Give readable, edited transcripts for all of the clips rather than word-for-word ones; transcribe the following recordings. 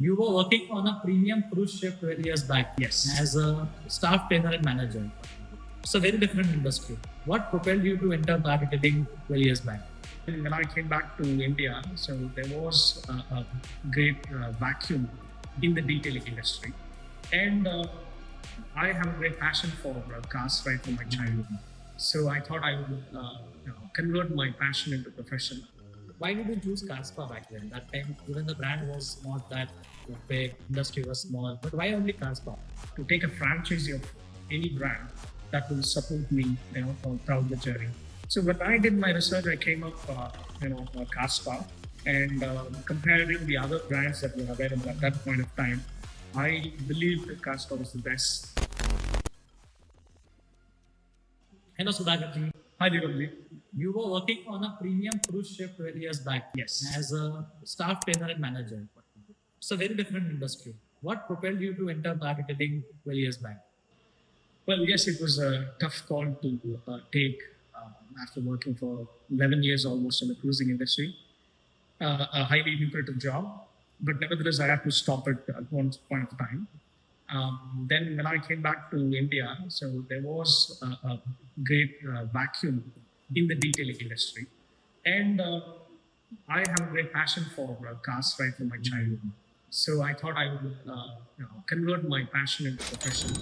You were working on a premium cruise ship 12 years back. Yes. As a staff trainer and manager. It's a very different industry. What propelled you to enter marketing 12 years back? When I came back to India, so there was a great vacuum in the detailing industry. And I have a great passion for cars right from my childhood. So I thought I would convert my passion into profession. Why did you choose Caspa back then? That time, even the brand was not that big, industry was small. But why only Caspa? To take a franchise of any brand that will support me, throughout the journey. So when I did my research, I came up, Caspa, and comparing the other brands that were available at that point of time, I believe that Caspa was the best. Hello, Sudhakar ji. Hi, Deepakji. You were working on a premium cruise ship 12 years back. Yes. As a staff trainer and manager. It's a very different industry. What propelled you to enter marketing 12 years back? Well, yes, it was a tough call to take after working for 11 years almost in the cruising industry, a highly lucrative job. But nevertheless, I had to stop it at one point of time. Then, when I came back to India, so there was a great vacuum in the detailing industry. And I have a great passion for cars right from my childhood. So I thought I would convert my passion into profession.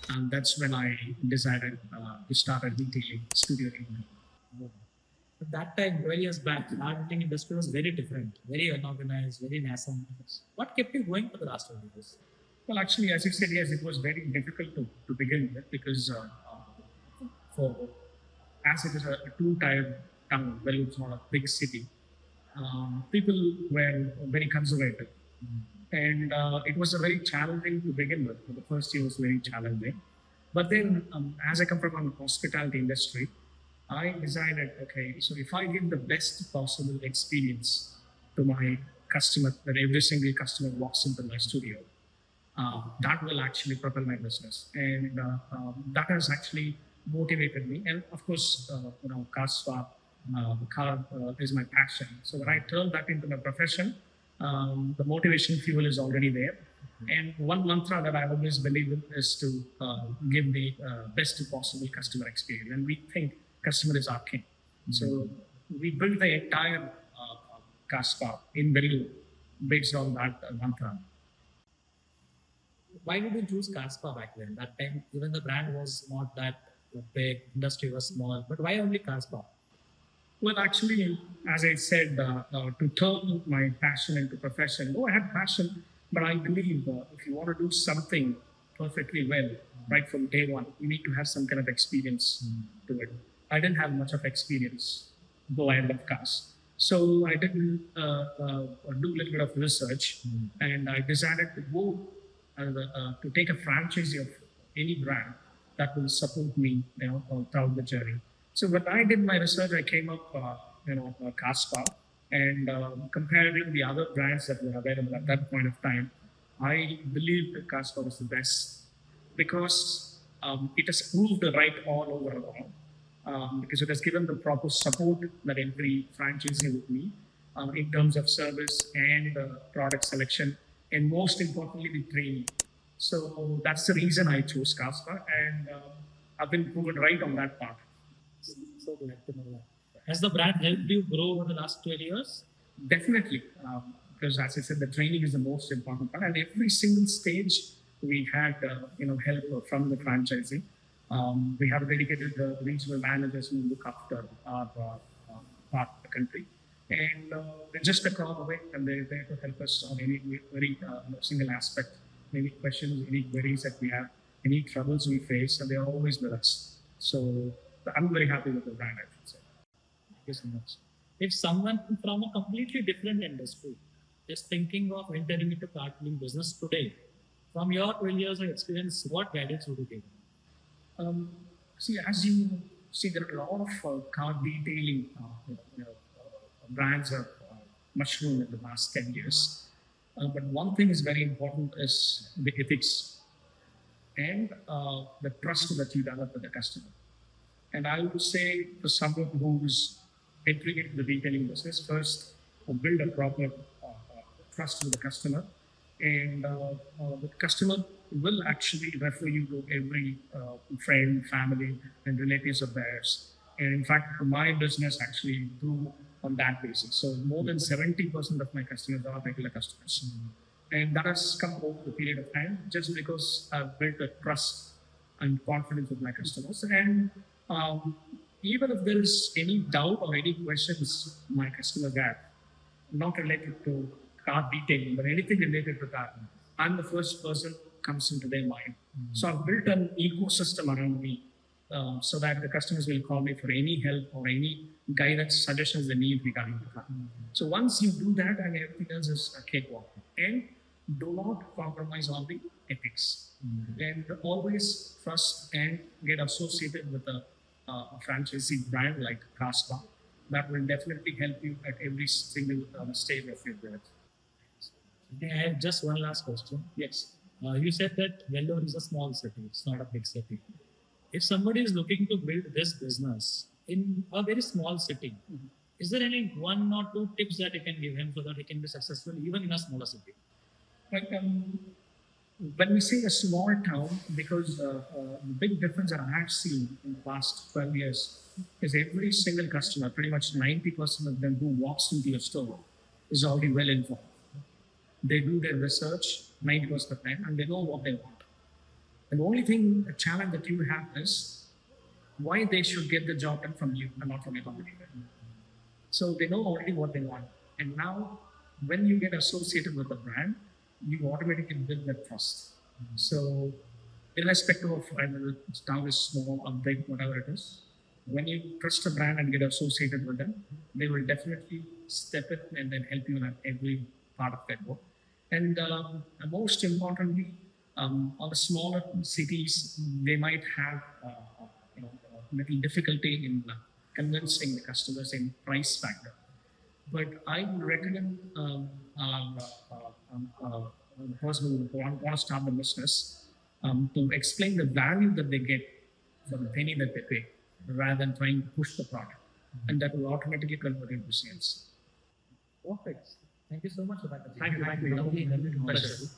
And that's when I decided to start a detailing studio in India. At that time, 12 years back, marketing industry was very different, very unorganized, very nascent. What kept you going for the last 20 years? Well, actually, as you said, yes, it was very difficult to begin with because for as it is a two-tier town, well, it's not a big city, people were very conservative. And it was a very challenging to begin with. The first year was very challenging. But then, as I come from a hospitality industry, I decided, okay, so if I give the best possible experience to my customer, that every single customer walks into my studio, that will actually propel my business. And that has actually motivated me. And of course, car swap, car is my passion. So when I turn that into my profession, the motivation fuel is already there. And one mantra that I always believe in is to give the best possible customer experience. And we think customer is our king. So we built the entire Caspa in Vellore based on that mantra. Why did you choose Caspa back then? That time, even the brand was not that big, industry was small. But why only Caspa? Well, actually, as I said, to turn my passion into profession. Oh, I had passion, but I believe if you want to do something perfectly well, right from day one, you need to have some kind of experience to it. I didn't have much of experience, though I love cars. So I didn't do a little bit of research, and I decided to go to take a franchise of any brand that will support me, throughout the journey. So when I did my research, I came up, Caspa, and comparing the other brands that were available at that point of time, I believe that Caspa was the best because it has proved right all over and all. Because it has given the proper support that every franchisee would need in terms of service and product selection, and most importantly, the training. So that's the reason I chose Caspa, and I've been proven right on that part. So glad to know that. Has the brand helped you grow over the last 12 years? Definitely, because as I said, the training is the most important part, and every single stage we had, help from the franchisee. We have dedicated regional managers who look after our part of the country, and they're just a call away, and they're there to help us on any very single aspect, any questions, any queries that we have, any troubles we face, and they're always with us. So I'm very happy with the brand, I should say. Thank you so much. If someone from a completely different industry is thinking of entering into cartooning business today, from your 12 years of experience, what guidance would you give? See, as you see, there are a lot of car detailing brands have mushroomed in the last 10 years. But one thing is very important is the ethics and the trust that you develop with the customer. And I would say for someone who's entering into the detailing business, first build a proper trust with the customer, and the customer will actually refer you to every friend, family, and relatives of theirs. And in fact, my business actually grew on that basis. So more than 70% of my customers are regular customers. And that has come over the period of time just because I've built a trust and confidence with my customers. And um, even if there is any doubt or any questions my customers have, not related to car detailing, but anything related to that, I'm the first person comes into their mind. So I've built an ecosystem around me so that the customers will call me for any help or any guidance, suggestions they need regarding the car. So once you do that, and everything else is a cakewalk. And do not compromise on the ethics. And always trust and get associated with a franchisee brand like Caspa. That will definitely help you at every single stage of your growth. And just one last question. Yes. You said that Vellore is a small city, it's not a big city. If somebody is looking to build this business in a very small city, is there any one or two tips that you can give him so that he can be successful even in a smaller city? Like when we say a small town, because the big difference that I have seen in the past 12 years is every single customer, pretty much 90% of them who walks into your store is already well informed. They do their research 90% of the time and they know what they want. And the only thing, a challenge that you have is why they should get the job done from you and not from your competitor. So they know already what they want. And now, when you get associated with the brand, you automatically build that trust. So, irrespective of whether it's town is small or big, whatever it is, when you trust a brand and get associated with them, they will definitely step in and then help you in every part of that work. And most importantly, on the smaller cities, they might have little difficulty in convincing the customers in price factor. But I would recommend the person who want to start the business to explain the value that they get for the penny that they pay rather than trying to push the product. And that will automatically convert into sales. Perfect. Thank you so much, Sudhakar. Thank you. Thank you. Lovely, lovely Pleasure. conversation.